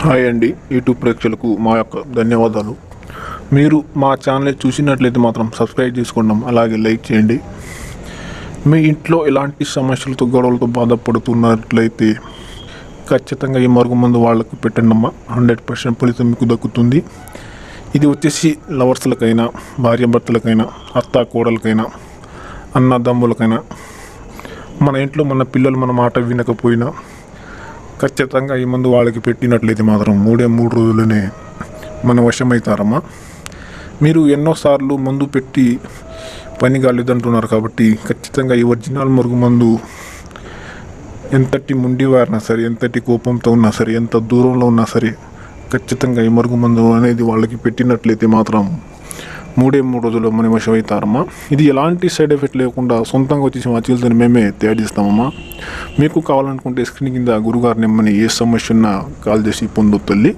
Hi అండి, YouTube ప్రేక్షకులకు మా యొక్క ధన్యవాదాలు. మీరు మా ఛానల్ చూసినట్లయితే మాత్రం సబ్స్క్రైబ్ చేసుకోండి, అలాగే లైక్ చేయండి. మీ ఇంట్లో ఎలాంటి సమస్యలతో గొడవలతో బాధపడుతున్నట్లయితే ఖచ్చితంగా ఈ మరుగుమందు వాళ్ళకి పెట్టండి అమ్మా. 100% ఫలితం మీకు దక్కుతుంది. ఇది వచ్చేసి లవర్స్లకైనా, భార్యాభర్తలకైనా, అత్త కోడలకైనా, అన్నదమ్ములకైనా, మన ఇంట్లో మన పిల్లలు మన మాట వినకపోయినా ఖచ్చితంగా ఈ మందు వాళ్ళకి పెట్టినట్లయితే మాత్రం 3 రోజులనే మన వశమవుతారమ్మా. మీరు ఎన్నోసార్లు మందు పెట్టి పని కాలేదంటున్నారు కాబట్టి ఖచ్చితంగా ఈ ఒరిజినల్ మరుగు మందు ఎంతటి ముండివారినా సరే, ఎంతటి కోపంతో ఉన్నా సరే, ఎంత దూరంలో ఉన్నా సరే ఖచ్చితంగా ఈ మరుగు మందు అనేది వాళ్ళకి పెట్టినట్లయితే మాత్రం 3 రోజుల్లో మన వశమవుతారమ్మా. ఇది ఎలాంటి సైడ్ ఎఫెక్ట్ లేకుండా సొంతంగా వచ్చేసి మా చిల్తని మేమే తయారు చేస్తామమ్మా. మీకు కావాలనుకుంటే స్క్రీన్ కింద గురుగారి నెమ్మని ఏ సమస్య ఉన్నా కాల్ చేసి పొందొద్దు తల్లి.